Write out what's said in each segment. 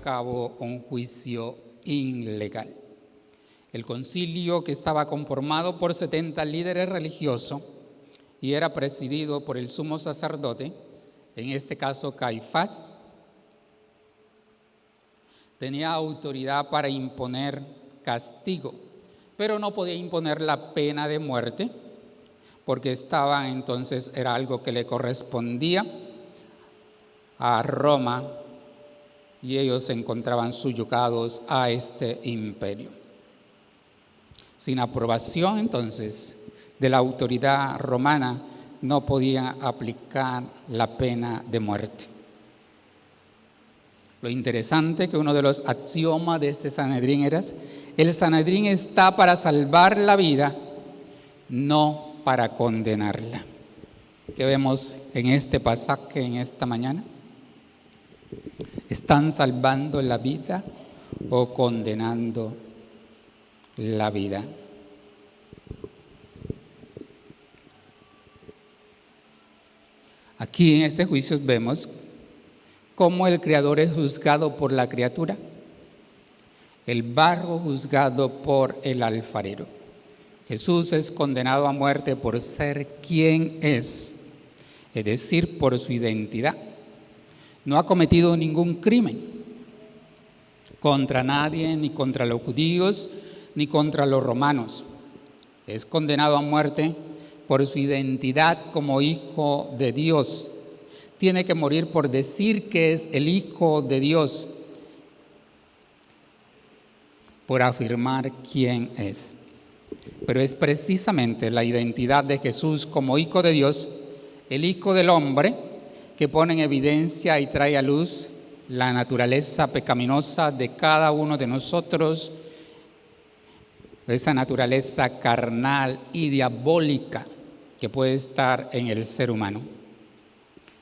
cabo un juicio ilegal. El concilio, que estaba conformado por 70 líderes religiosos y era presidido por el sumo sacerdote, en este caso Caifás, tenía autoridad para imponer castigo, pero no podía imponer la pena de muerte, porque era algo que le correspondía a Roma y ellos se encontraban subyugados a este imperio. Sin aprobación, entonces, de la autoridad romana, no podían aplicar la pena de muerte. Lo interesante es que uno de los axiomas de este Sanedrín era: el Sanedrín está para salvar la vida, no para condenarla. ¿Qué vemos en este pasaje en esta mañana? ¿Están salvando la vida o condenando la vida? Aquí en este juicio vemos cómo el Creador es juzgado por la criatura, el barro juzgado por el alfarero. Jesús es condenado a muerte por ser quien es decir, por su identidad. No ha cometido ningún crimen contra nadie, ni contra los judíos, ni contra los romanos. Es condenado a muerte por su identidad como hijo de Dios. Tiene que morir por decir que es el Hijo de Dios, por afirmar quién es. Pero es precisamente la identidad de Jesús como Hijo de Dios, el Hijo del Hombre, que pone en evidencia y trae a luz la naturaleza pecaminosa de cada uno de nosotros, esa naturaleza carnal y diabólica que puede estar en el ser humano.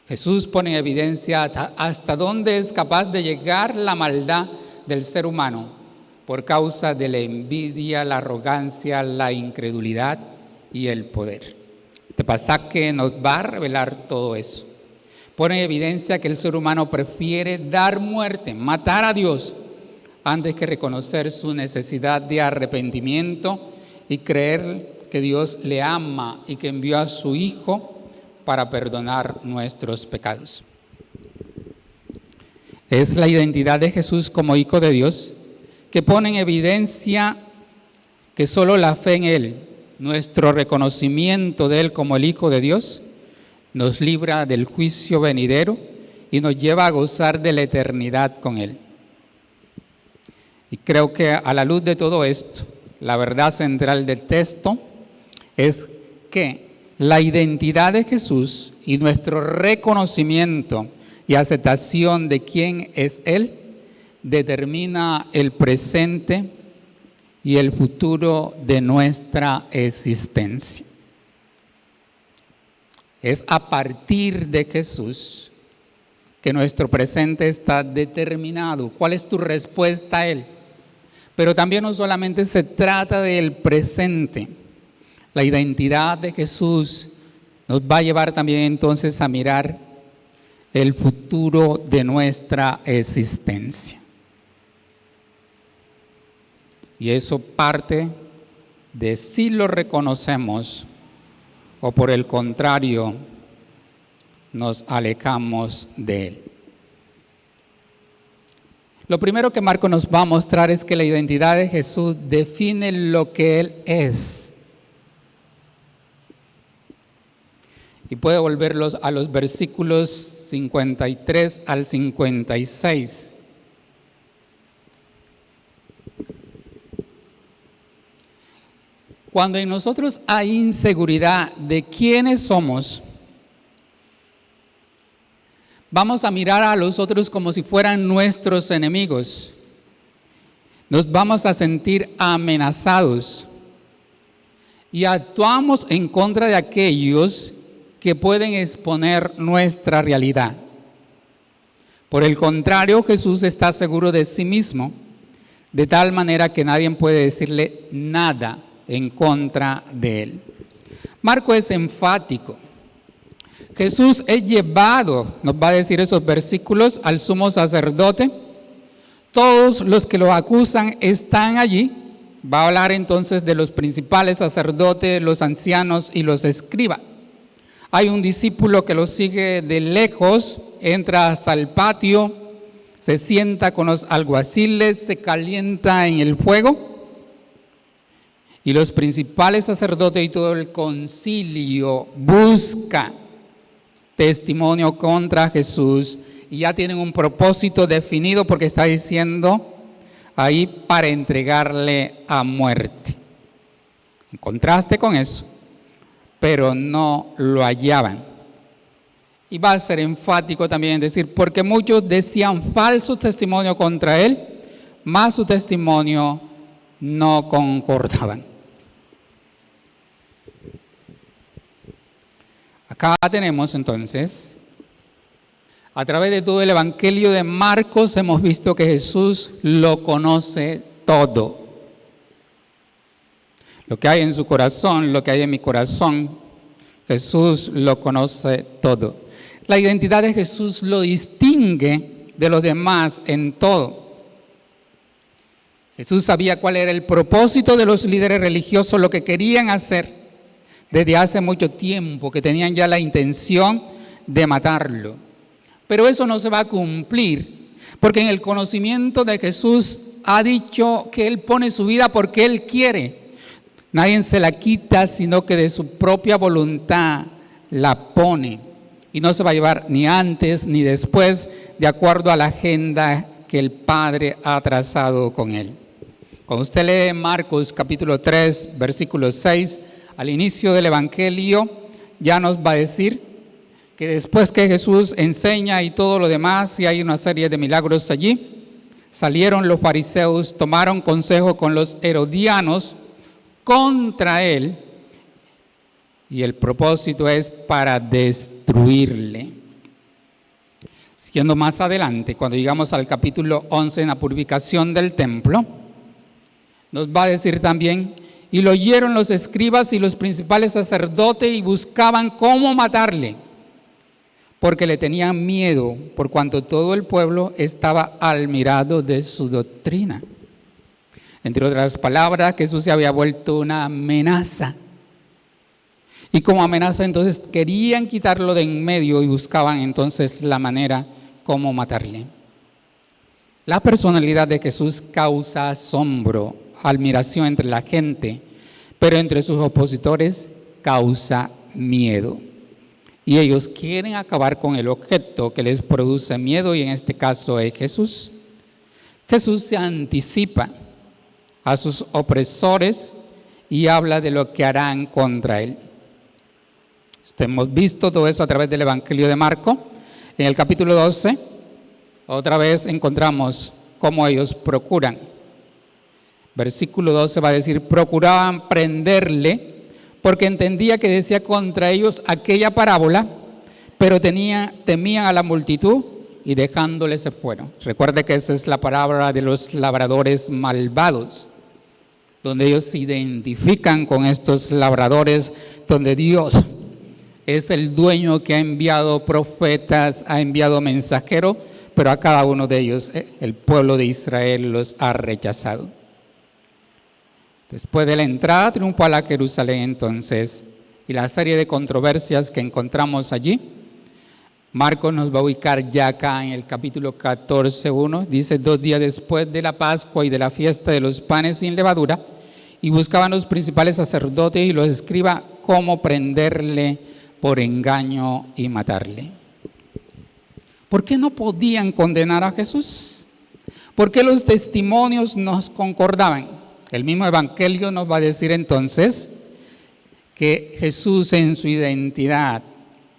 Jesús pone en evidencia hasta dónde es capaz de llegar la maldad del ser humano por causa de la envidia, la arrogancia, la incredulidad y el poder. Este pasaje nos va a revelar todo eso. Pone en evidencia que el ser humano prefiere dar muerte, matar a Dios, antes que reconocer su necesidad de arrepentimiento y creer que Dios le ama y que envió a su Hijo para perdonar nuestros pecados. Es la identidad de Jesús como Hijo de Dios que pone en evidencia que solo la fe en Él, nuestro reconocimiento de Él como el Hijo de Dios, nos libra del juicio venidero y nos lleva a gozar de la eternidad con Él. Y creo que a la luz de todo esto, la verdad central del texto es que la identidad de Jesús y nuestro reconocimiento y aceptación de quién es Él determina el presente y el futuro de nuestra existencia. Es a partir de Jesús que nuestro presente está determinado. ¿Cuál es tu respuesta a Él? Pero también no solamente se trata del presente. La identidad de Jesús nos va a llevar también entonces a mirar el futuro de nuestra existencia. Y eso parte de si lo reconocemos o por el contrario nos alejamos de Él. Lo primero que Marcos nos va a mostrar es que la identidad de Jesús define lo que Él es. Y puede volverlos a los versículos 53 al 56. Cuando en nosotros hay inseguridad de quiénes somos, vamos a mirar a los otros como si fueran nuestros enemigos. Nos vamos a sentir amenazados y actuamos en contra de aquellos que pueden exponer nuestra realidad. Por el contrario, Jesús está seguro de sí mismo, de tal manera que nadie puede decirle nada en contra de Él. Marcos es enfático. Jesús es llevado, nos va a decir esos versículos, al sumo sacerdote, todos los que lo acusan están allí. Va a hablar entonces de los principales sacerdotes, los ancianos y los escribas. Hay un discípulo que lo sigue de lejos, entra hasta el patio, se sienta con los alguaciles, se calienta en el fuego. Y los principales sacerdotes y todo el concilio busca testimonio contra Jesús. Y ya tienen un propósito definido porque está diciendo ahí para entregarle a muerte. En contraste con eso, pero no lo hallaban. Y va a ser enfático también en decir, porque muchos decían falso testimonio contra él, mas su testimonio no concordaban. Acá tenemos entonces, a través de todo el Evangelio de Marcos, hemos visto que Jesús lo conoce todo. Lo que hay en su corazón, lo que hay en mi corazón, Jesús lo conoce todo. La identidad de Jesús lo distingue de los demás en todo. Jesús sabía cuál era el propósito de los líderes religiosos, lo que querían hacer desde hace mucho tiempo, que tenían ya la intención de matarlo. Pero eso no se va a cumplir, porque en el conocimiento de Jesús ha dicho que Él pone su vida porque Él quiere. Nadie se la quita, sino que de su propia voluntad la pone. Y no se va a llevar ni antes ni después, de acuerdo a la agenda que el Padre ha trazado con Él. Cuando usted lee Marcos capítulo 3, versículo 6, al inicio del Evangelio, ya nos va a decir que después que Jesús enseña y todo lo demás, y hay una serie de milagros allí, salieron los fariseos, tomaron consejo con los herodianos contra él, y el propósito es para destruirle. Siguiendo más adelante, cuando llegamos al capítulo 11, en la purificación del templo, nos va a decir también, y lo oyeron los escribas y los principales sacerdotes y buscaban cómo matarle, porque le tenían miedo, por cuanto todo el pueblo estaba admirado de su doctrina. Entre otras palabras, Jesús se había vuelto una amenaza. Y como amenaza, entonces querían quitarlo de en medio y buscaban entonces la manera como matarle. La personalidad de Jesús causa asombro, admiración entre la gente, pero entre sus opositores causa miedo. Y ellos quieren acabar con el objeto que les produce miedo, y en este caso es Jesús. Jesús se anticipa a sus opresores y habla de lo que harán contra él. Hemos visto todo eso a través del Evangelio de Marcos. En el capítulo 12, otra vez encontramos cómo ellos procuran. Versículo 12 va a decir, procuraban prenderle, porque entendía que decía contra ellos aquella parábola, pero temían a la multitud y dejándole se fueron. Recuerde que esa es la parábola de los labradores malvados, donde ellos se identifican con estos labradores, donde Dios es el dueño que ha enviado profetas, ha enviado mensajeros, pero a cada uno de ellos el pueblo de Israel los ha rechazado. Después de la entrada triunfal a Jerusalén entonces, y la serie de controversias que encontramos allí, Marcos nos va a ubicar ya acá en el capítulo 14:1, dice, 2 días después de la Pascua y de la fiesta de los panes sin levadura, y buscaban los principales sacerdotes y los escribas cómo prenderle por engaño y matarle. ¿Por qué no podían condenar a Jesús? ¿Por qué los testimonios no concordaban? El mismo Evangelio nos va a decir entonces que Jesús en su identidad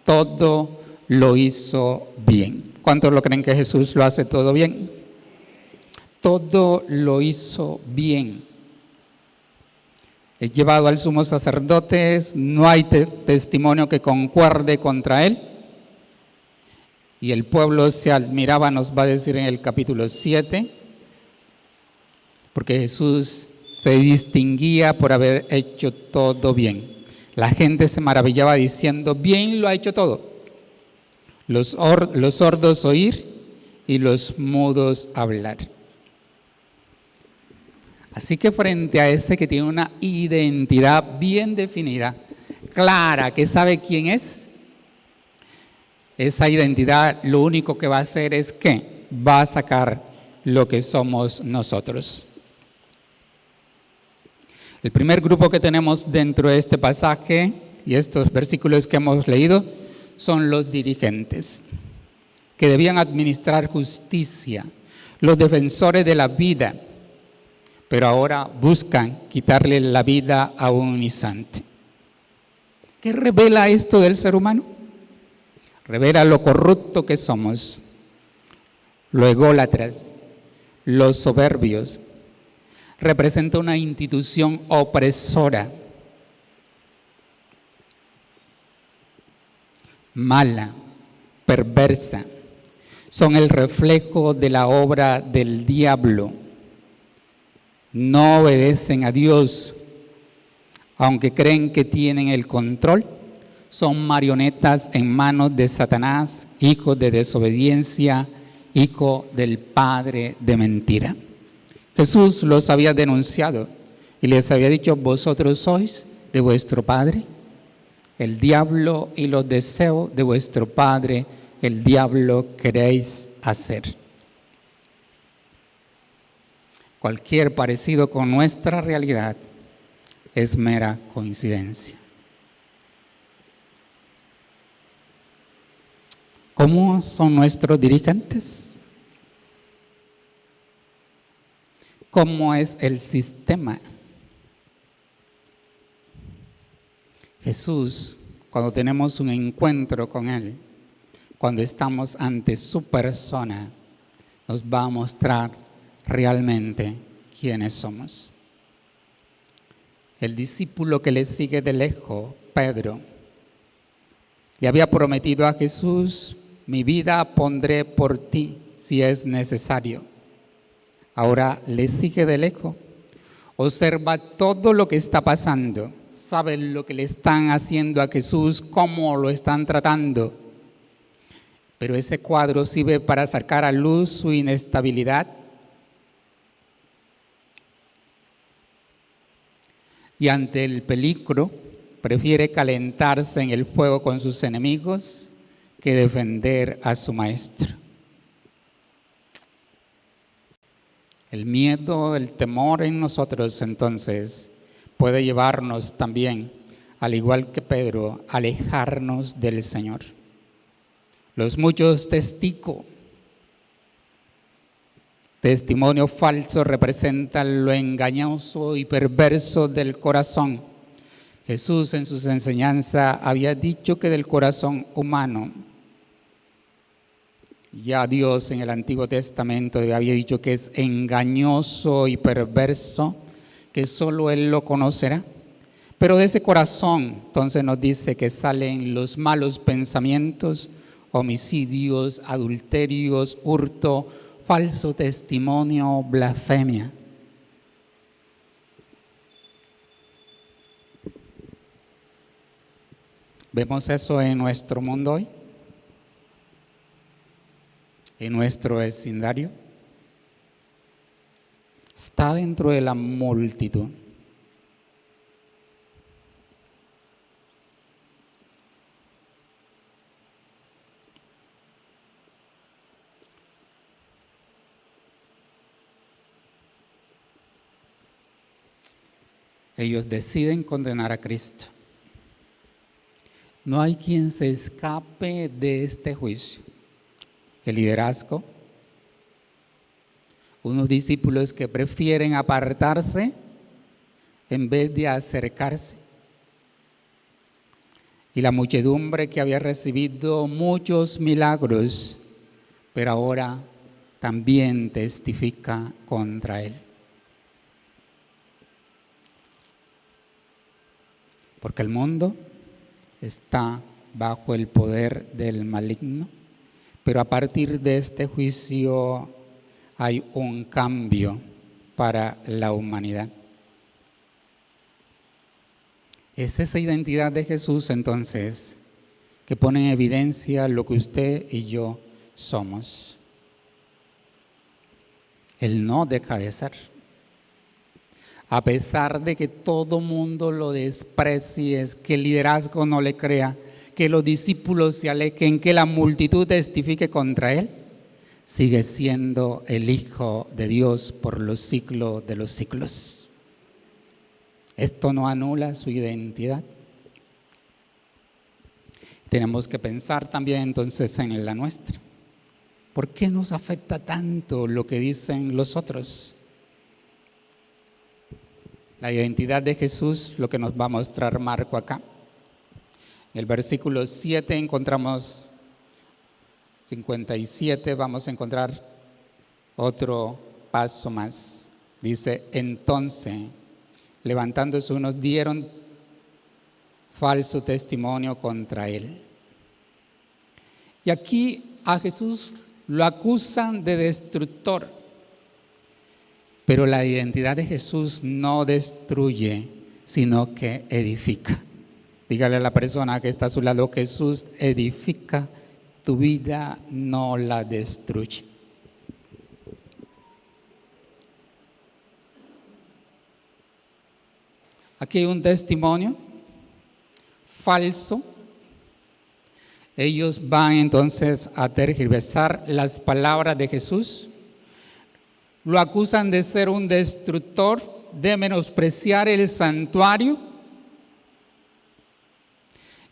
todo lo hizo bien. ¿Cuántos lo creen que Jesús lo hace todo bien? Todo lo hizo bien. Es llevado al sumo sacerdote, no hay testimonio que concuerde contra él. Y el pueblo se admiraba, nos va a decir en el capítulo 7, porque Jesús se distinguía por haber hecho todo bien. La gente se maravillaba diciendo, bien lo ha hecho todo. Los sordos oír y los mudos hablar. Así que frente a ese que tiene una identidad bien definida, clara, que sabe quién es, esa identidad lo único que va a hacer es que va a sacar lo que somos nosotros. El primer grupo que tenemos dentro de este pasaje y estos versículos que hemos leído son los dirigentes, que debían administrar justicia, los defensores de la vida, pero ahora buscan quitarle la vida a un inocente. ¿Qué revela esto del ser humano? Revela lo corrupto que somos, los ególatras, los soberbios. Representa una institución opresora, mala, perversa. Son el reflejo de la obra del diablo. No obedecen a Dios, aunque creen que tienen el control. Son marionetas en manos de Satanás, hijos de desobediencia, hijo del padre de mentira. Jesús los había denunciado y les había dicho: vosotros sois de vuestro padre el diablo, y los deseos de vuestro padre el diablo queréis hacer. Cualquier parecido con nuestra realidad es mera coincidencia. ¿Cómo son nuestros dirigentes? ¿Cómo es el sistema? Jesús, cuando tenemos un encuentro con Él, cuando estamos ante su persona, nos va a mostrar realmente quiénes somos. El discípulo que le sigue de lejos, Pedro, le había prometido a Jesús: mi vida pondré por ti si es necesario. Ahora le sigue de lejos, observa todo lo que está pasando, sabe lo que le están haciendo a Jesús, cómo lo están tratando. Pero ese cuadro sirve para sacar a luz su inestabilidad. Y ante el peligro, prefiere calentarse en el fuego con sus enemigos que defender a su maestro. El miedo, el temor en nosotros entonces puede llevarnos también, al igual que Pedro, a alejarnos del Señor. Los muchos testimonios falsos representan lo engañoso y perverso del corazón. Jesús en sus enseñanzas había dicho que del corazón humano, ya Dios en el Antiguo Testamento había dicho que es engañoso y perverso, que solo Él lo conocerá. Pero de ese corazón, entonces nos dice que salen los malos pensamientos, homicidios, adulterios, hurto, falso testimonio, blasfemia. ¿Vemos eso en nuestro mundo hoy? ¿En nuestro vecindario? Está dentro de la multitud. Ellos deciden condenar a Cristo. No hay quien se escape de este juicio. El liderazgo, unos discípulos que prefieren apartarse en vez de acercarse, y la muchedumbre que había recibido muchos milagros, pero ahora también testifica contra Él. Porque el mundo está bajo el poder del maligno, pero a partir de este juicio hay un cambio para la humanidad. Es esa identidad de Jesús entonces que pone en evidencia lo que usted y yo somos. Él no deja de ser. a pesar de que todo mundo lo desprecie, que el liderazgo no le crea, que los discípulos se alejen, que la multitud testifique contra él, sigue siendo el Hijo de Dios por los siglos de los siglos. Esto no anula su identidad. Tenemos que pensar también entonces en la nuestra. ¿Por qué nos afecta tanto lo que dicen los otros? La identidad de Jesús, lo que nos va a mostrar Marco acá. En el versículo 7 encontramos 57, vamos a encontrar otro paso más. Dice, entonces, levantándose unos, dieron falso testimonio contra él. Y aquí a Jesús lo acusan de destructor. Pero la identidad de Jesús no destruye, sino que edifica. Dígale a la persona que está a su lado, Jesús edifica, tu vida no la destruye. Aquí hay un testimonio falso. Ellos van entonces a tergiversar las palabras de Jesús. Lo acusan de ser un destructor, de menospreciar el santuario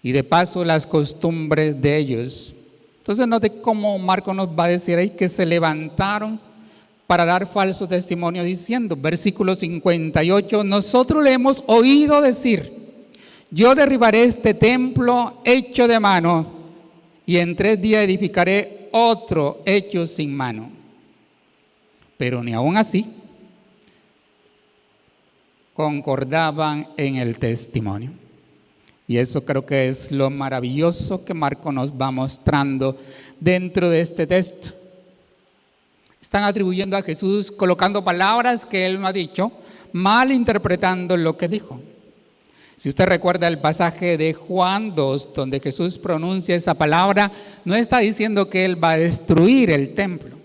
y de paso las costumbres de ellos. Entonces note cómo Marco nos va a decir ahí que se levantaron para dar falso testimonio diciendo, versículo 58, nosotros le hemos oído decir, yo derribaré este templo hecho de mano y en 3 días edificaré otro hecho sin mano. Pero ni aún así concordaban en el testimonio. Y eso creo que es lo maravilloso que Marco nos va mostrando dentro de este texto. Están atribuyendo a Jesús, colocando palabras que él no ha dicho, mal interpretando lo que dijo. Si usted recuerda el pasaje de Juan 2, donde Jesús pronuncia esa palabra, no está diciendo que él va a destruir el templo.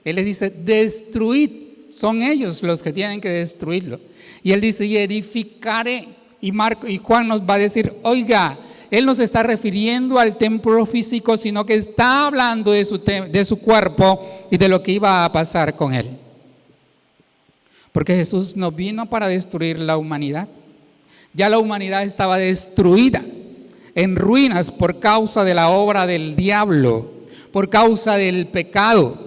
Él les dice, destruid, son ellos los que tienen que destruirlo. Y él dice, y edificaré. Y Juan nos va a decir, oiga, él no se está refiriendo al templo físico, sino que está hablando de su cuerpo y de lo que iba a pasar con él. Porque Jesús no vino para destruir la humanidad. Ya la humanidad estaba destruida, en ruinas por causa de la obra del diablo, por causa del pecado.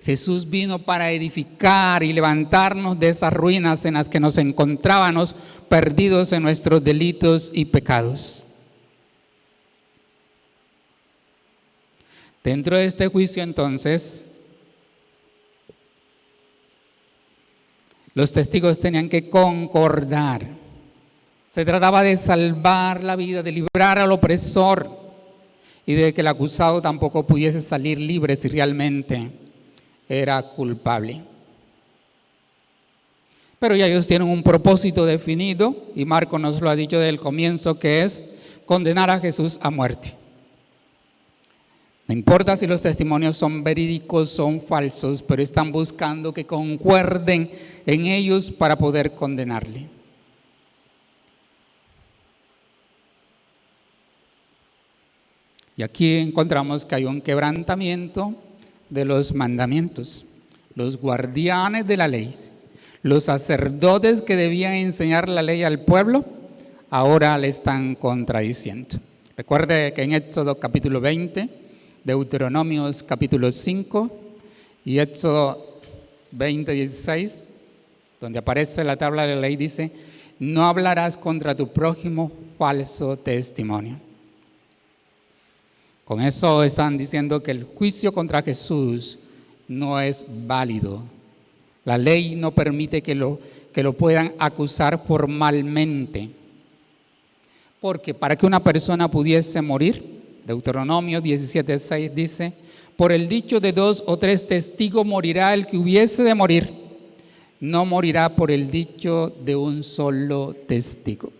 Jesús vino para edificar y levantarnos de esas ruinas en las que nos encontrábamos perdidos en nuestros delitos y pecados. Dentro de este juicio, entonces, los testigos tenían que concordar. Se trataba de salvar la vida, de librar al opresor y de que el acusado tampoco pudiese salir libre si realmente era culpable. Pero ya ellos tienen un propósito definido y Marco nos lo ha dicho desde el comienzo, que es condenar a Jesús a muerte. No importa si los testimonios son verídicos, son falsos, pero están buscando que concuerden en ellos para poder condenarle. Y aquí encontramos que hay un quebrantamiento de los mandamientos. Los guardianes de la ley, los sacerdotes que debían enseñar la ley al pueblo, ahora le están contradiciendo. Recuerde que en Éxodo capítulo 20, Deuteronomios capítulo 5 y Éxodo 20, 16, donde aparece la tabla de la ley, dice, no hablarás contra tu prójimo falso testimonio. Con eso están diciendo que el juicio contra Jesús no es válido. La ley no permite que lo puedan acusar formalmente. Porque para que una persona pudiese morir, Deuteronomio 17:6 dice, por el dicho de 2 o 3 testigos morirá el que hubiese de morir, no morirá por el dicho de un solo testigo.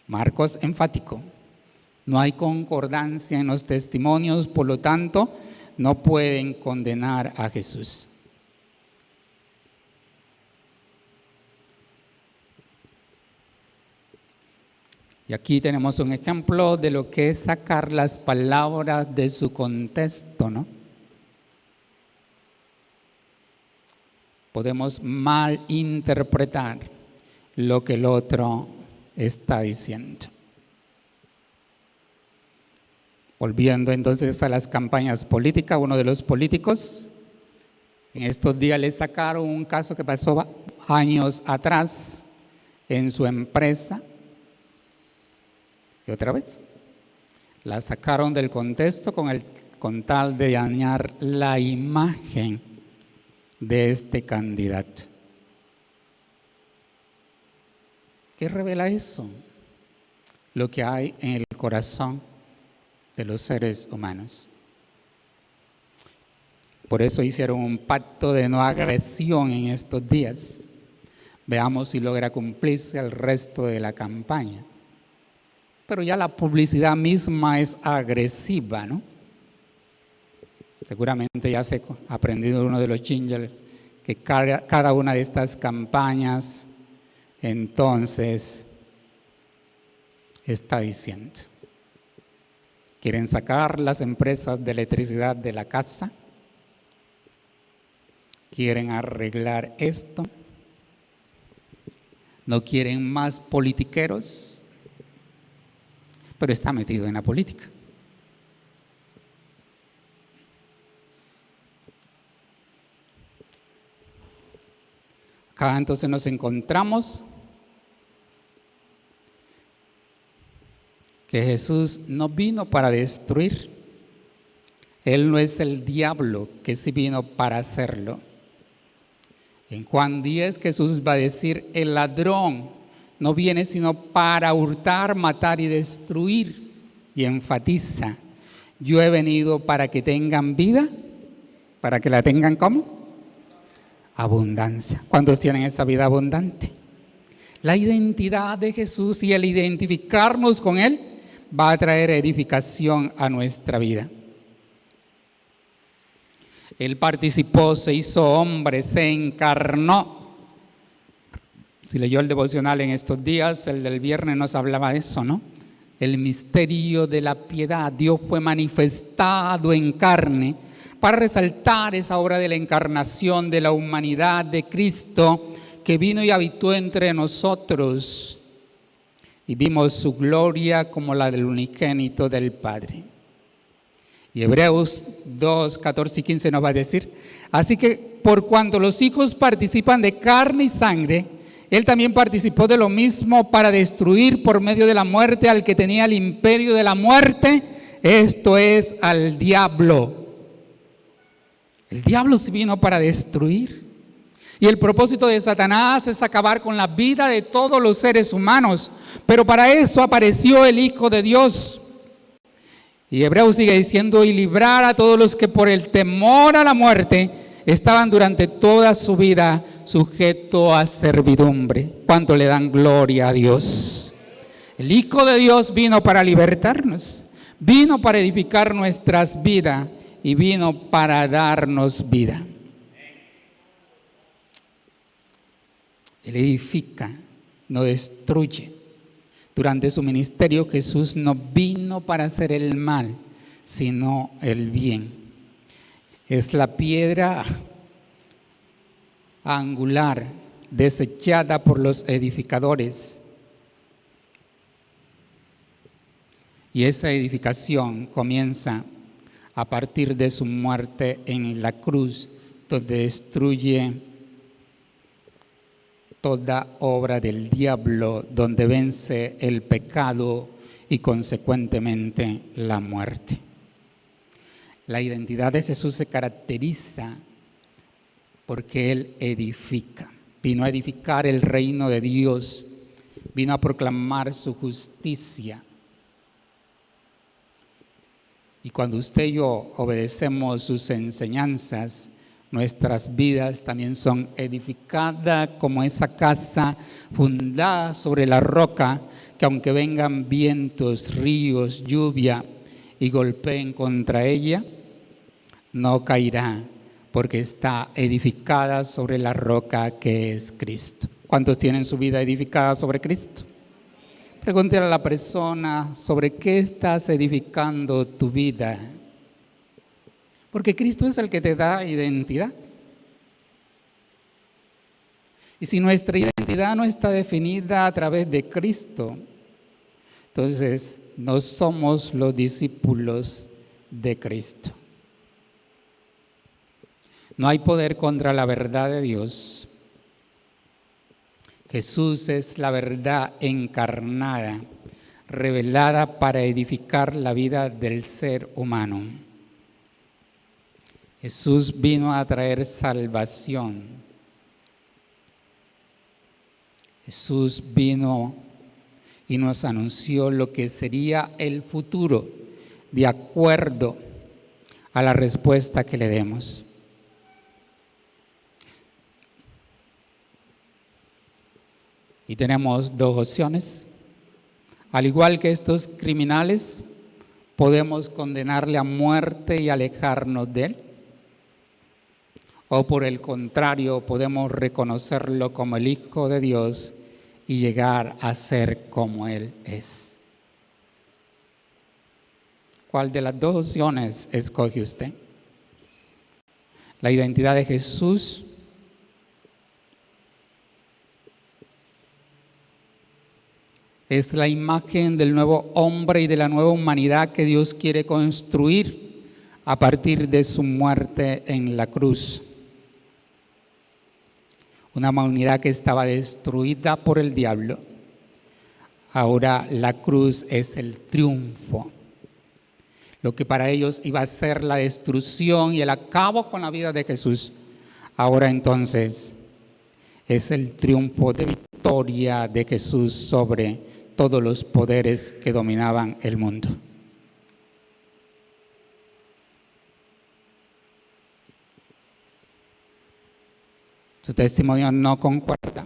Marcos enfático. No hay concordancia en los testimonios, por lo tanto, no pueden condenar a Jesús. Y aquí tenemos un ejemplo de lo que es sacar las palabras de su contexto, ¿no? Podemos malinterpretar lo que el otro está diciendo. Volviendo entonces a las campañas políticas, uno de los políticos en estos días le sacaron un caso que pasó años atrás en su empresa. Y otra vez, la sacaron del contexto con tal de dañar la imagen de este candidato. ¿Qué revela eso? Lo que hay en el corazón de los seres humanos. Por eso hicieron un pacto de no agresión en estos días. Veamos si logra cumplirse el resto de la campaña. Pero ya la publicidad misma es agresiva, ¿no? Seguramente ya se ha aprendido uno de los jingles que cada una de estas campañas entonces está diciendo. Quieren sacar las empresas de electricidad de la casa. Quieren arreglar esto. No quieren más politiqueros. Pero está metido en la política. Acá entonces nos encontramos que Jesús no vino para destruir. Él no es el diablo, que sí vino para hacerlo. En Juan 10 Jesús va a decir, el ladrón no viene sino para hurtar, matar y destruir. Y enfatiza, yo he venido para que tengan vida, para que la tengan ¿cómo? Abundancia. ¿Cuántos tienen esa vida abundante? La identidad de Jesús y el identificarnos con Él va a traer edificación a nuestra vida. Él participó, se hizo hombre, se encarnó. Si leyó el devocional en estos días, el del viernes nos hablaba de eso, ¿no? El misterio de la piedad. Dios fue manifestado en carne para resaltar esa obra de la encarnación de la humanidad de Cristo que vino y habitó entre nosotros. Y vimos su gloria como la del unigénito del Padre. Y Hebreos 2, 14 y 15 nos va a decir, así que por cuanto los hijos participan de carne y sangre, Él también participó de lo mismo para destruir por medio de la muerte al que tenía el imperio de la muerte, esto es, al diablo. El diablo sí vino para destruir. Y el propósito de Satanás es acabar con la vida de todos los seres humanos. Pero para eso apareció el Hijo de Dios. Y Hebreos sigue diciendo, y librar a todos los que por el temor a la muerte estaban durante toda su vida sujetos a servidumbre. ¿Cuánto le dan gloria a Dios? El Hijo de Dios vino para libertarnos, vino para edificar nuestras vidas y vino para darnos vida. Él edifica, no destruye. Durante su ministerio Jesús no vino para hacer el mal, sino el bien. Es la piedra angular desechada por los edificadores. Y esa edificación comienza a partir de su muerte en la cruz, donde destruye toda obra del diablo, donde vence el pecado y consecuentemente la muerte. La identidad de Jesús se caracteriza porque Él edifica. Vino a edificar el reino de Dios, vino a proclamar su justicia. Y cuando usted y yo obedecemos sus enseñanzas, nuestras vidas también son edificadas como esa casa fundada sobre la roca, que aunque vengan vientos, ríos, lluvia y golpeen contra ella, no caerá, porque está edificada sobre la roca que es Cristo. ¿Cuántos tienen su vida edificada sobre Cristo? Pregúntale a la persona sobre qué estás edificando tu vida. Porque Cristo es el que te da identidad. Y si nuestra identidad no está definida a través de Cristo, entonces no somos los discípulos de Cristo. No hay poder contra la verdad de Dios. Jesús es la verdad encarnada, revelada para edificar la vida del ser humano. Jesús vino a traer salvación. Jesús vino y nos anunció lo que sería el futuro de acuerdo a la respuesta que le demos. Y tenemos dos opciones. Al igual que estos criminales, podemos condenarle a muerte y alejarnos de él. O por el contrario, podemos reconocerlo como el Hijo de Dios y llegar a ser como Él es. ¿Cuál de las dos opciones escoge usted? La identidad de Jesús es la imagen del nuevo hombre y de la nueva humanidad que Dios quiere construir a partir de su muerte en la cruz. Una humanidad que estaba destruida por el diablo. Ahora la cruz es el triunfo. Lo que para ellos iba a ser la destrucción y el acabo con la vida de Jesús, ahora entonces es el triunfo de victoria de Jesús sobre todos los poderes que dominaban el mundo. Su testimonio no concuerda.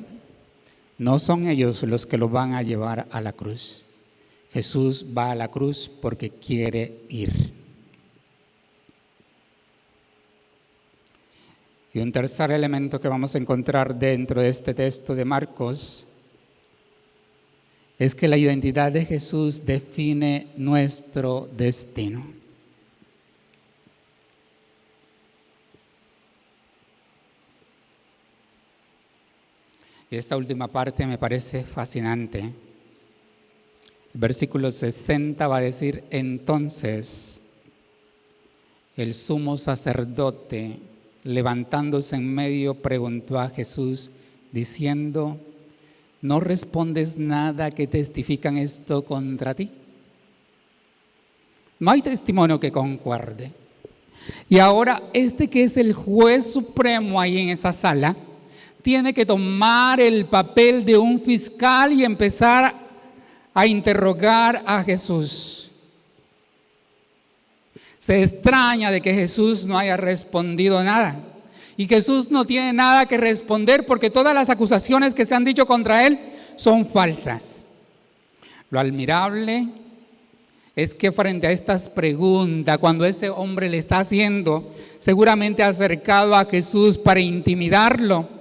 No son ellos los que lo van a llevar a la cruz. Jesús va a la cruz porque quiere ir. Y un tercer elemento que vamos a encontrar dentro de este texto de Marcos es que la identidad de Jesús define nuestro destino. Y esta última parte me parece fascinante. El versículo 60 va a decir: entonces el sumo sacerdote, levantándose en medio, preguntó a Jesús, diciendo: ¿no respondes nada que testifican esto contra ti? No hay testimonio que concuerde. Y ahora este que es el juez supremo ahí en esa sala, tiene que tomar el papel de un fiscal y empezar a interrogar a Jesús. Se extraña de que Jesús no haya respondido nada. Y Jesús no tiene nada que responder porque todas las acusaciones que se han dicho contra él son falsas. Lo admirable es que frente a estas preguntas, cuando ese hombre le está haciendo, seguramente acercado a Jesús para intimidarlo,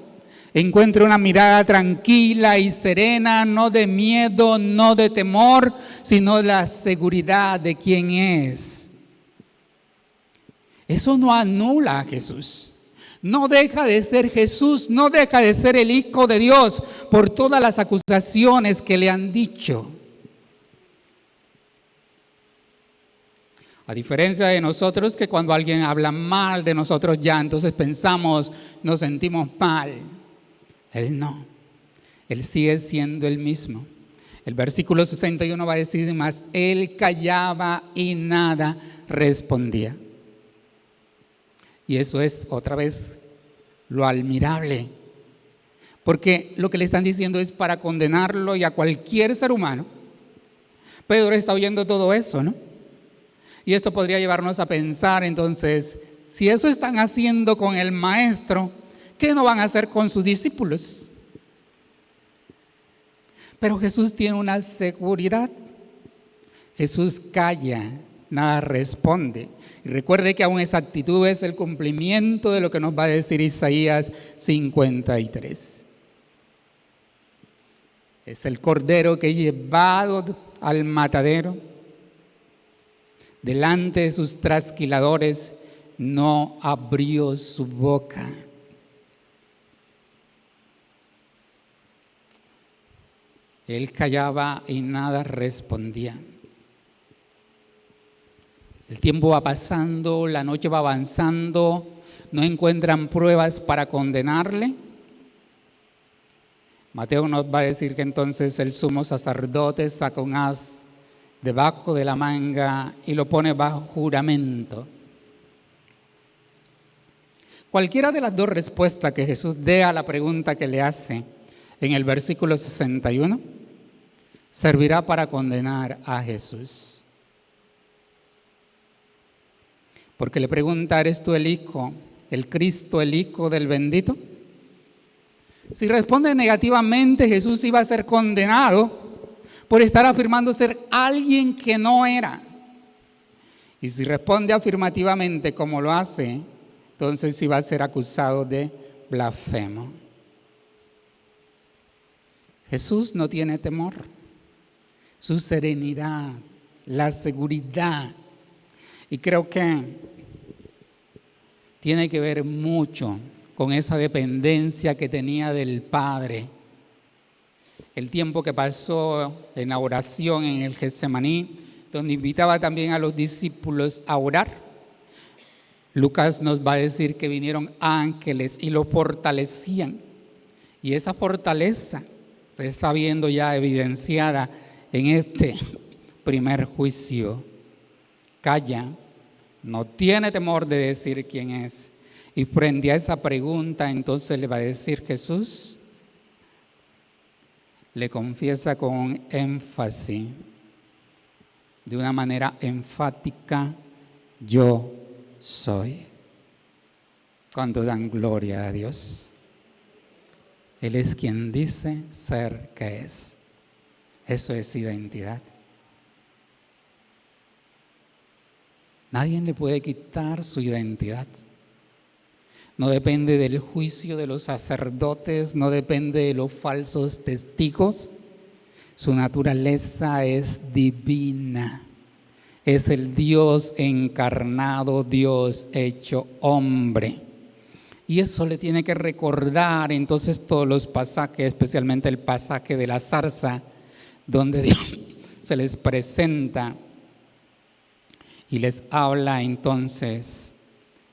encuentra una mirada tranquila y serena, no de miedo, no de temor, sino de la seguridad de quién es. Eso no anula a Jesús. No deja de ser Jesús, no deja de ser el Hijo de Dios por todas las acusaciones que le han dicho. A diferencia de nosotros, que cuando alguien habla mal de nosotros ya, entonces pensamos, nos sentimos mal. Él no, Él sigue siendo el mismo. El versículo 61 va a decir más: Él callaba y nada respondía. Y eso es otra vez lo admirable, porque lo que le están diciendo es para condenarlo y a cualquier ser humano. Pedro está oyendo todo eso, ¿no? Y esto podría llevarnos a pensar entonces, si eso están haciendo con el maestro, ¿qué no van a hacer con sus discípulos? Pero Jesús tiene una seguridad. Jesús calla, nada responde. Y recuerde que aún esa actitud es el cumplimiento de lo que nos va a decir Isaías 53. Es el cordero que llevado al matadero, delante de sus trasquiladores, no abrió su boca. Él callaba y nada respondía. El tiempo va pasando, la noche va avanzando, no encuentran pruebas para condenarle. Mateo nos va a decir que entonces el sumo sacerdote saca un haz debajo de la manga y lo pone bajo juramento. Cualquiera de las dos respuestas que Jesús dé a la pregunta que le hace en el versículo 61 servirá para condenar a Jesús. Porque le pregunta, ¿eres tú el Hijo, el Cristo, el Hijo del bendito? Si responde negativamente, Jesús iba a ser condenado por estar afirmando ser alguien que no era. Y si responde afirmativamente como lo hace, entonces iba a ser acusado de blasfemo. Jesús no tiene temor. Su serenidad, la seguridad. Y creo que tiene que ver mucho con esa dependencia que tenía del Padre. El tiempo que pasó en la oración en el Getsemaní, donde invitaba también a los discípulos a orar. Lucas nos va a decir que vinieron ángeles y lo fortalecían. Y esa fortaleza se está viendo ya evidenciada en este primer juicio. Calla, no tiene temor de decir quién es. Y frente a esa pregunta, entonces le va a decir Jesús, le confiesa con énfasis, de una manera enfática, yo soy. Cuando dan gloria a Dios, Él es quien dice ser que es. Eso es identidad. Nadie le puede quitar su identidad. No depende del juicio de los sacerdotes, no depende de los falsos testigos. Su naturaleza es divina. Es el Dios encarnado, Dios hecho hombre. Y eso le tiene que recordar entonces todos los pasajes, especialmente el pasaje de la zarza, donde Dios se les presenta y les habla entonces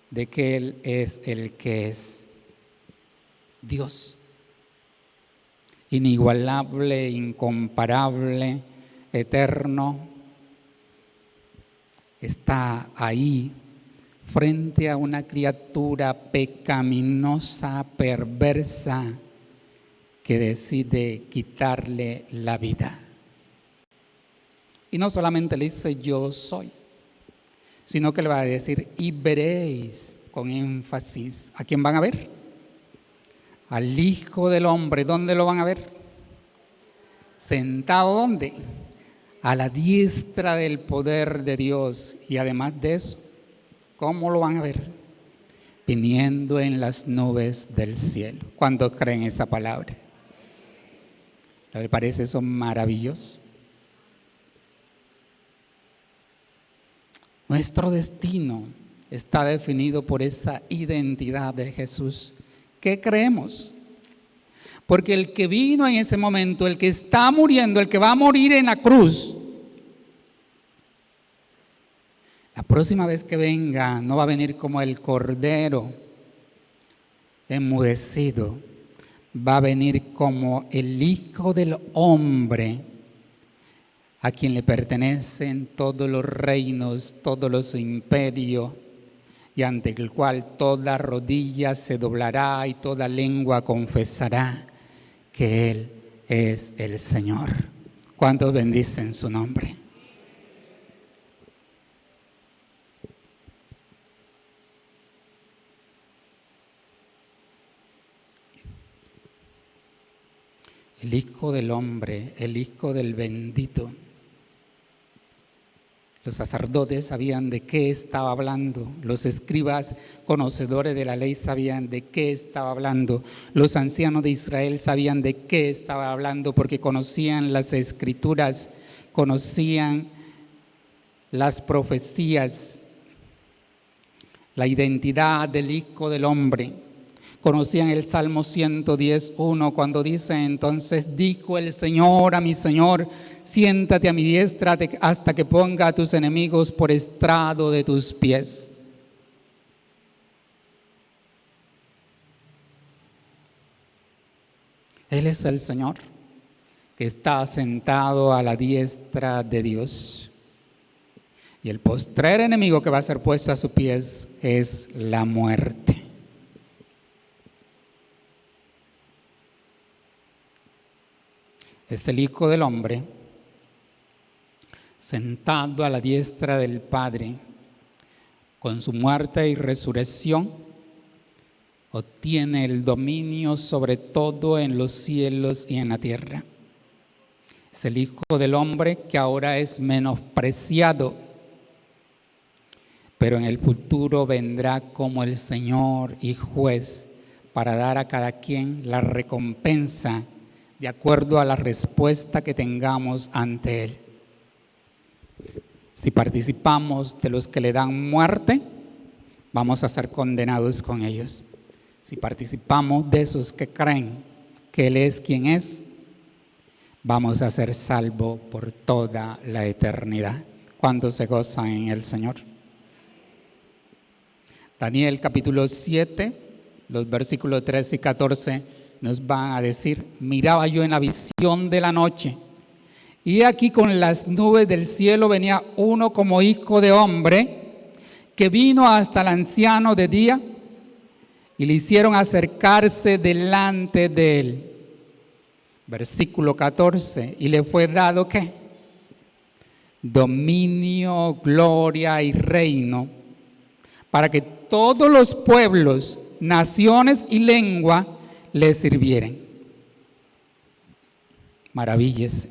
de que Él es el que es Dios, inigualable, incomparable, eterno. Está ahí frente a una criatura pecaminosa, perversa, que decide quitarle la vida. Y no solamente le dice yo soy, sino que le va a decir y veréis, con énfasis. ¿A quién van a ver? Al Hijo del Hombre. ¿Dónde lo van a ver? ¿Sentado dónde? A la diestra del poder de Dios. Y además de eso, ¿cómo lo van a ver? Viniendo en las nubes del cielo. ¿Cuántos creen esa palabra? ¿No les parece eso maravilloso? Nuestro destino está definido por esa identidad de Jesús. ¿Qué creemos? Porque el que vino en ese momento, el que está muriendo, el que va a morir en la cruz, la próxima vez que venga no va a venir como el cordero enmudecido, va a venir como el Hijo del Hombre, a quien le pertenecen todos los reinos, todos los imperios, y ante el cual toda rodilla se doblará y toda lengua confesará que Él es el Señor. ¿Cuántos bendicen su nombre? El Hijo del Hombre, el Hijo del bendito, Los sacerdotes sabían de qué estaba hablando, los escribas conocedores de la ley sabían de qué estaba hablando, los ancianos de Israel sabían de qué estaba hablando porque conocían las escrituras, conocían las profecías, la identidad del Hijo del Hombre. Conocían el Salmo 110:1 cuando dice: entonces dijo el Señor a mi Señor, siéntate a mi diestra hasta que ponga a tus enemigos por estrado de tus pies. Él es el Señor que está sentado a la diestra de Dios. Y el postrer enemigo que va a ser puesto a sus pies es la muerte. Es el Hijo del Hombre sentado a la diestra del Padre. Con su muerte y resurrección obtiene el dominio sobre todo en los cielos y en la tierra. Es el Hijo del Hombre que ahora es menospreciado, pero en el futuro vendrá como el Señor y juez para dar a cada quien la recompensa de acuerdo a la respuesta que tengamos ante Él. Si participamos de los que le dan muerte, vamos a ser condenados con ellos. Si participamos de esos que creen que Él es quien es, vamos a ser salvos por toda la eternidad. ¿Cuántos se gozan en el Señor? Daniel capítulo 7, los versículos 13 y 14 nos van a decir: miraba yo en la visión de la noche, y aquí con las nubes del cielo venía uno como hijo de hombre, que vino hasta el anciano de día, y le hicieron acercarse delante de él. Versículo 14, y le fue dado ¿qué? Dominio, gloria y reino, para que todos los pueblos, naciones y lengua le sirvieran. Maravíllese.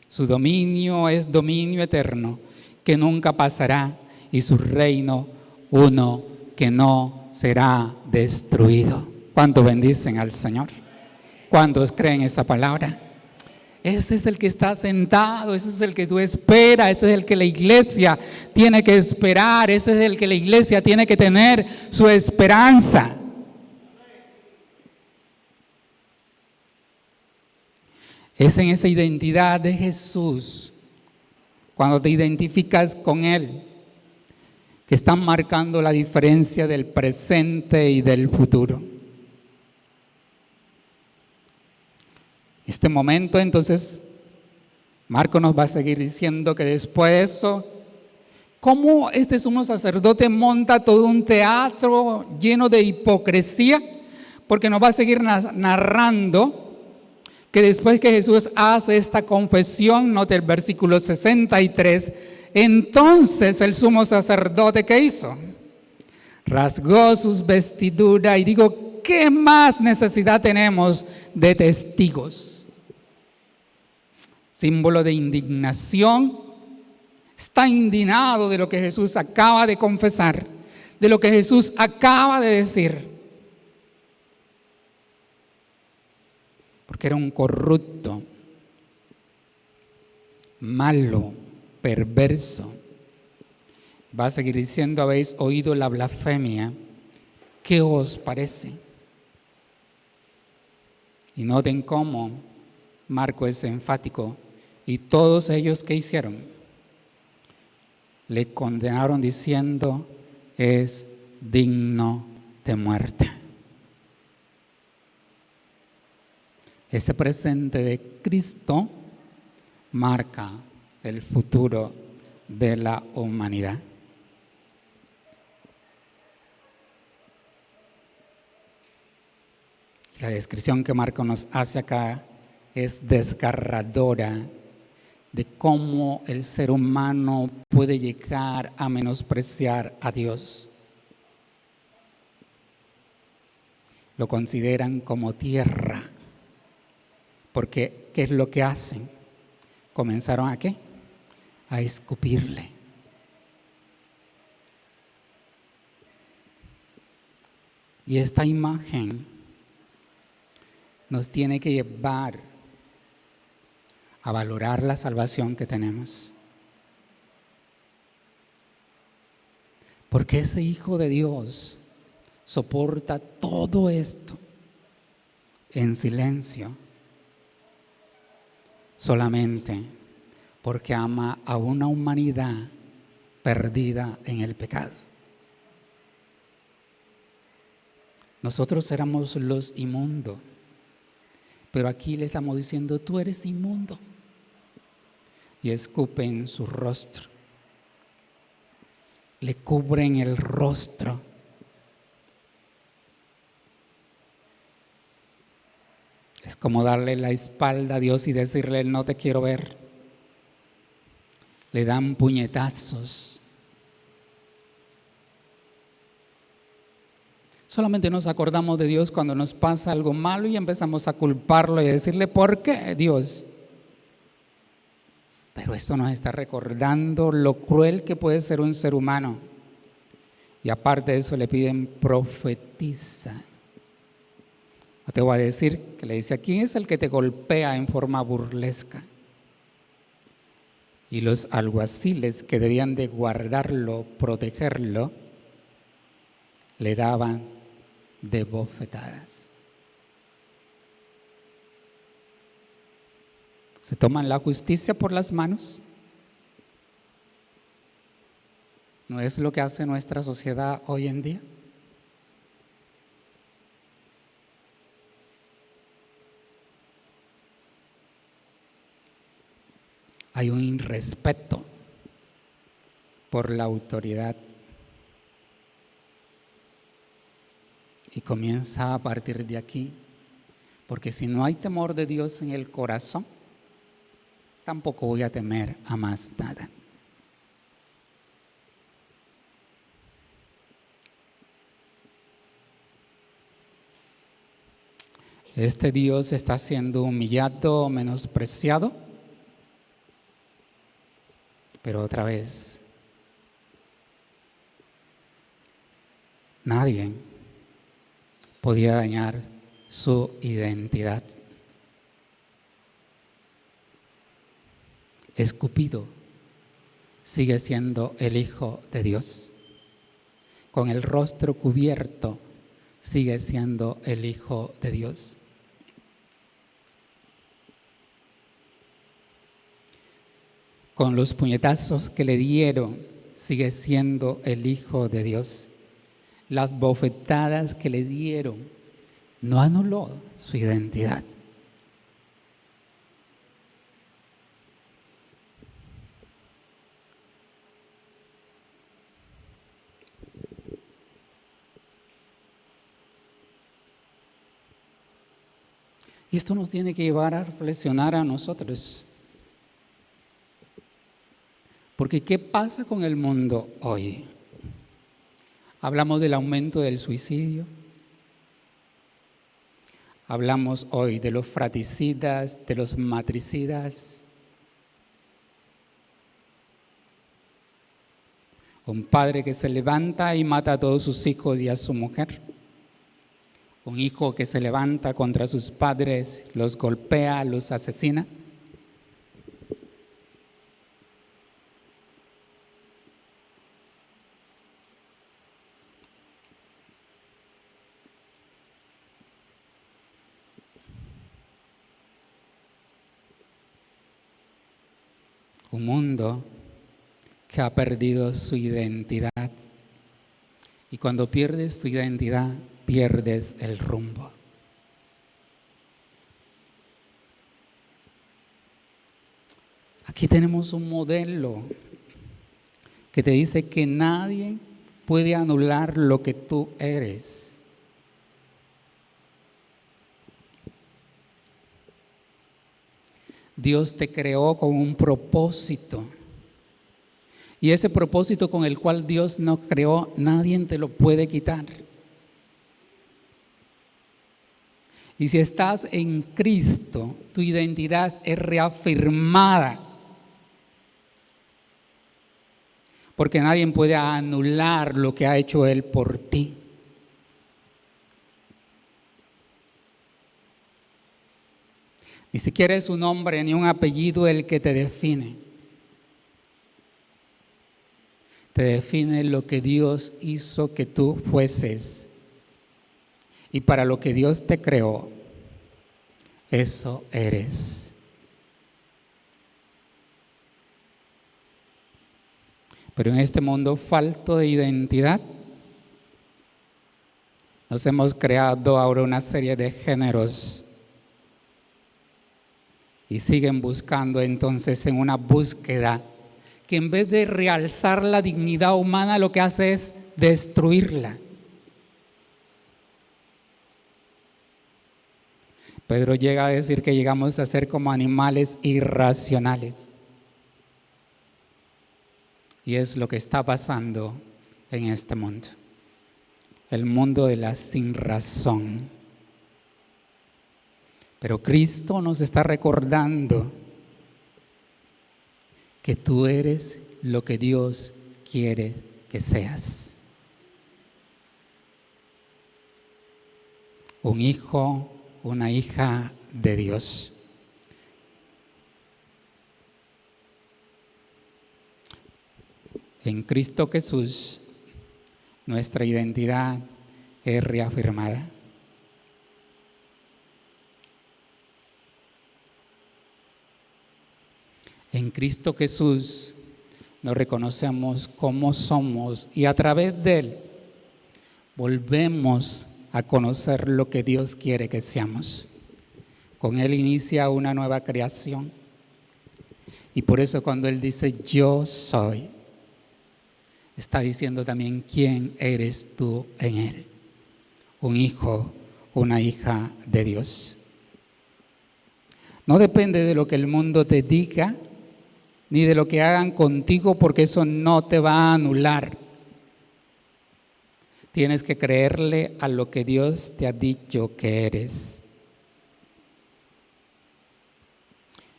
Su dominio es dominio eterno, que nunca pasará, y su reino uno que no será destruido. ¿Cuántos bendicen al Señor? ¿Cuántos creen esa palabra? Ese es el que está sentado, ese es el que tú esperas, ese es el que la iglesia tiene que esperar, ese es el que la iglesia tiene que tener su esperanza. Es en esa identidad de Jesús, cuando te identificas con Él, que están marcando la diferencia del presente y del futuro. Este momento, entonces, Marco nos va a seguir diciendo que después de eso, cómo este sumo sacerdote monta todo un teatro lleno de hipocresía, porque nos va a seguir narrando que después que Jesús hace esta confesión, note el versículo 63, entonces el sumo sacerdote, ¿qué hizo? Rasgó sus vestiduras y dijo: ¿qué más necesidad tenemos de testigos? Símbolo de indignación. Está indignado de lo que Jesús acaba de confesar, de lo que Jesús acaba de decir. Porque era un corrupto, malo, perverso. Va a seguir diciendo: habéis oído la blasfemia, ¿qué os parece? Y noten cómo Marco es enfático. Y todos ellos, ¿qué hicieron? Le condenaron diciendo: es digno de muerte. Ese presente de Cristo marca el futuro de la humanidad. La descripción que Marco nos hace acá es desgarradora de cómo el ser humano puede llegar a menospreciar a Dios. Lo consideran como tierra. Porque, ¿qué es lo que hacen? Comenzaron ¿a qué? A escupirle. Y esta imagen nos tiene que llevar a valorar la salvación que tenemos. Porque ese Hijo de Dios soporta todo esto en silencio, solamente porque ama a una humanidad perdida en el pecado. Nosotros éramos los inmundos, pero aquí le estamos diciendo: tú eres inmundo. Y escupen su rostro, le cubren el rostro. Es como darle la espalda a Dios y decirle: no te quiero ver. Le dan puñetazos. Solamente nos acordamos de Dios cuando nos pasa algo malo y empezamos a culparlo y a decirle: ¿por qué, Dios? Pero esto nos está recordando lo cruel que puede ser un ser humano. Y aparte de eso le piden: profetiza. No te voy a decir que le dice: ¿quién es el que te golpea en forma burlesca? Y los alguaciles, que debían de guardarlo, protegerlo, le daban de bofetadas. Se toman la justicia por las manos. ¿No es lo que hace nuestra sociedad hoy en día? Hay un irrespeto por la autoridad. Y comienza a partir de aquí, porque si no hay temor de Dios en el corazón, tampoco voy a temer a más nada. Este Dios está siendo humillado, menospreciado, pero otra vez, nadie podía dañar su identidad. Escupido sigue siendo el Hijo de Dios. Con el rostro cubierto sigue siendo el Hijo de Dios. Con los puñetazos que le dieron sigue siendo el Hijo de Dios. Las bofetadas que le dieron no anuló su identidad. Y esto nos tiene que llevar a reflexionar a nosotros. Porque ¿qué pasa con el mundo hoy? Hablamos del aumento del suicidio. Hablamos hoy de los fratricidas, de los matricidas. Un padre que se levanta y mata a todos sus hijos y a su mujer. Un hijo que se levanta contra sus padres, los golpea, los asesina. Un mundo que ha perdido su identidad. Y cuando pierdes tu identidad, pierdes el rumbo. Aquí tenemos un modelo que te dice que nadie puede anular lo que tú eres. Dios te creó con un propósito. Y ese propósito con el cual Dios nos creó, nadie te lo puede quitar. Y si estás en Cristo, tu identidad es reafirmada. Porque nadie puede anular lo que ha hecho Él por ti. Ni siquiera es un nombre ni un apellido el que te define. Te define lo que Dios hizo que tú fueses. Y para lo que Dios te creó, eso eres. Pero en este mundo falto de identidad, nos hemos creado ahora una serie de géneros y siguen buscando entonces en una búsqueda que en vez de realzar la dignidad humana lo que hace es destruirla. Pedro llega a decir que llegamos a ser como animales irracionales. Y es lo que está pasando en este mundo. El mundo de la sinrazón. Pero Cristo nos está recordando que tú eres lo que Dios quiere que seas. Un hijo, una hija de Dios. En Cristo Jesús, nuestra identidad es reafirmada. En Cristo Jesús nos reconocemos como somos y a través de Él volvemos a conocer lo que Dios quiere que seamos. Con Él inicia una nueva creación. Y por eso cuando Él dice yo soy, está diciendo también quién eres tú en Él. Un hijo, una hija de Dios. No depende de lo que el mundo te diga, ni de lo que hagan contigo, porque eso no te va a anular. Tienes que creerle a lo que Dios te ha dicho que eres.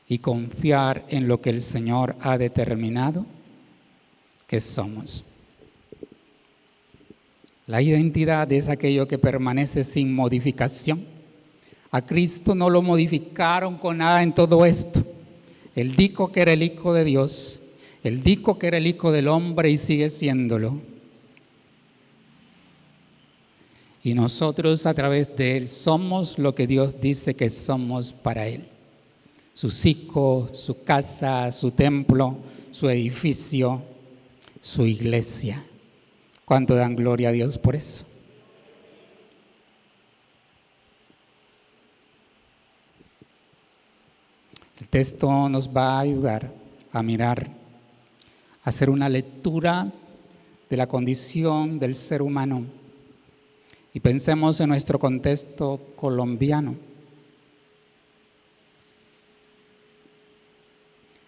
Y confiar en lo que el Señor ha determinado que somos. La identidad es aquello que permanece sin modificación. A Cristo no lo modificaron con nada en todo esto. Él dijo que era el Hijo de Dios, Él dijo que era el Hijo del hombre y sigue siéndolo. Y nosotros a través de Él somos lo que Dios dice que somos para Él. Sus hijos, su casa, su templo, su edificio, su iglesia. ¿Cuánto dan gloria a Dios por eso? El texto nos va a ayudar a mirar, a hacer una lectura de la condición del ser humano. Y pensemos en nuestro contexto colombiano.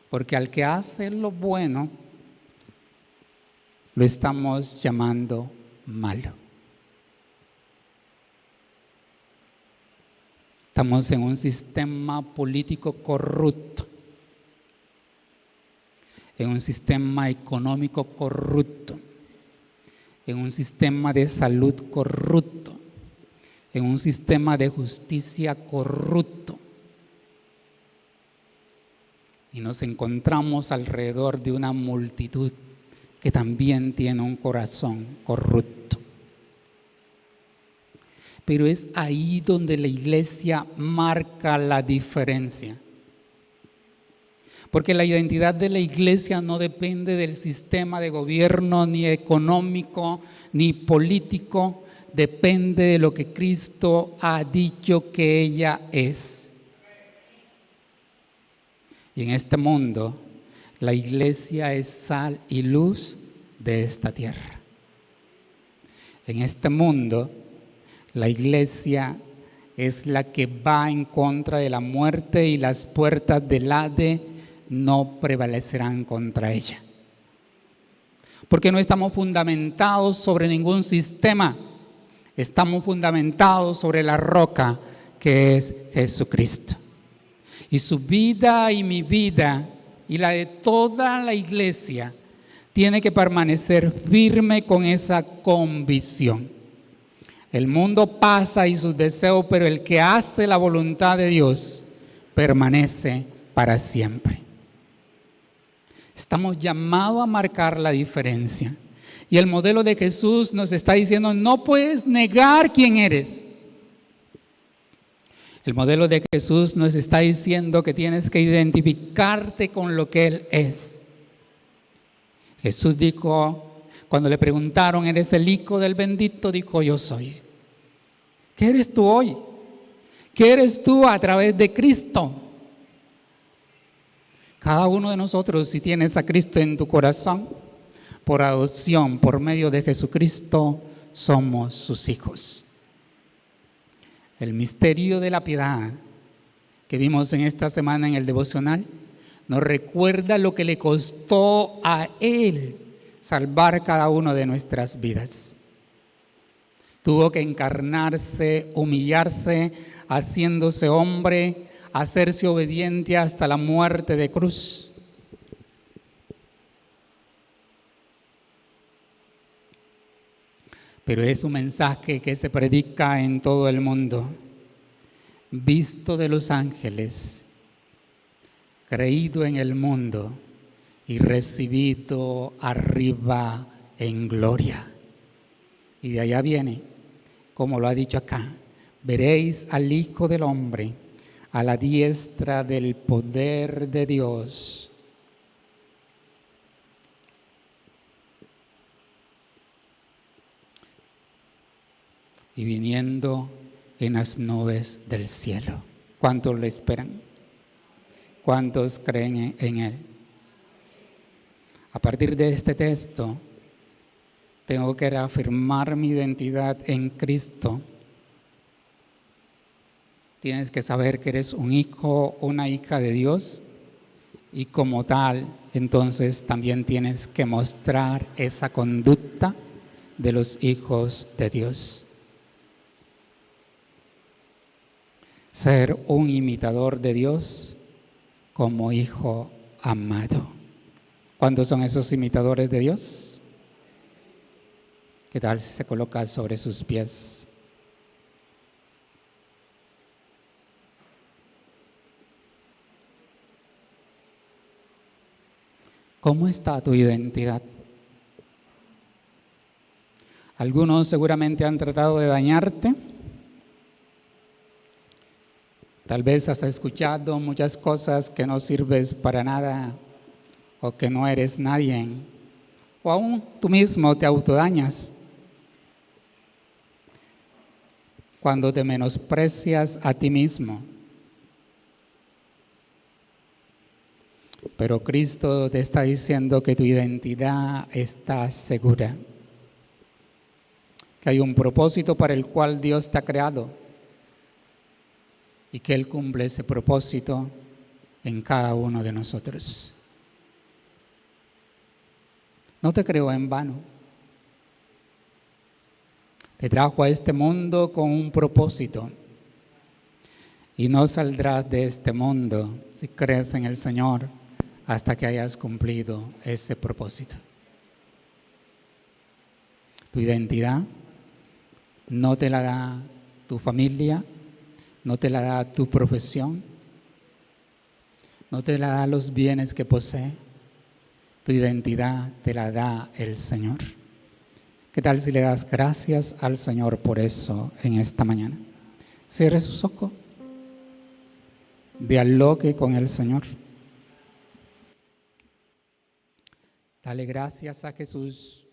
Porque al que hace lo bueno, lo estamos llamando malo. Estamos en un sistema político corrupto, en un sistema económico corrupto, en un sistema de salud corrupto, en un sistema de justicia corrupto. Y nos encontramos alrededor de una multitud que también tiene un corazón corrupto. Pero es ahí donde la iglesia marca la diferencia. Porque la identidad de la iglesia no depende del sistema de gobierno, ni económico, ni político. Depende de lo que Cristo ha dicho que ella es. Y en este mundo, la iglesia es sal y luz de esta tierra. En este mundo, la iglesia es la que va en contra de la muerte y las puertas del Hades no prevalecerán contra ella. Porque no estamos fundamentados sobre ningún sistema, estamos fundamentados sobre la roca que es Jesucristo. Y su vida y mi vida y la de toda la iglesia tiene que permanecer firme con esa convicción. El mundo pasa y sus deseos, pero el que hace la voluntad de Dios permanece para siempre. Estamos llamados a marcar la diferencia. Y el modelo de Jesús nos está diciendo, no puedes negar quién eres. El modelo de Jesús nos está diciendo que tienes que identificarte con lo que Él es. Jesús dijo, cuando le preguntaron, ¿eres el Hijo del bendito? Dijo, yo soy. ¿Qué eres tú hoy? ¿Qué eres tú a través de Cristo? Cada uno de nosotros, si tienes a Cristo en tu corazón, por adopción, por medio de Jesucristo, somos sus hijos. El misterio de la piedad que vimos en esta semana en el devocional nos recuerda lo que le costó a Él salvar cada una de nuestras vidas. Tuvo que encarnarse, humillarse, haciéndose hombre, hacerse obediente hasta la muerte de cruz. Pero es un mensaje que se predica en todo el mundo, visto de los ángeles, creído en el mundo y recibido arriba en gloria. Y de allá viene, como lo ha dicho acá, veréis al Hijo del Hombre a la diestra del poder de Dios. Y viniendo en las nubes del cielo. ¿Cuántos le esperan? ¿Cuántos creen en Él? A partir de este texto, tengo que reafirmar mi identidad en Cristo. Tienes que saber que eres un hijo, una hija de Dios, y como tal, entonces también tienes que mostrar esa conducta de los hijos de Dios. Ser un imitador de Dios como hijo amado. ¿Cuántos son esos imitadores de Dios? ¿Qué tal si se coloca sobre sus pies? ¿Cómo está tu identidad? Algunos seguramente han tratado de dañarte. Tal vez has escuchado muchas cosas que no sirves para nada o que no eres nadie. O aún tú mismo te autodañas cuando te menosprecias a ti mismo. Pero Cristo te está diciendo que tu identidad está segura, que hay un propósito para el cual Dios te ha creado y que Él cumple ese propósito en cada uno de nosotros. No te creó en vano. Te trajo a este mundo con un propósito y no saldrás de este mundo si crees en el Señor hasta que hayas cumplido ese propósito. Tu identidad no te la da tu familia, no te la da tu profesión, no te la da los bienes que posee. Tu identidad te la da el Señor. ¿Qué tal si le das gracias al Señor por eso en esta mañana? Cierre sus ojos, dialogue con el Señor. Dale gracias a Jesús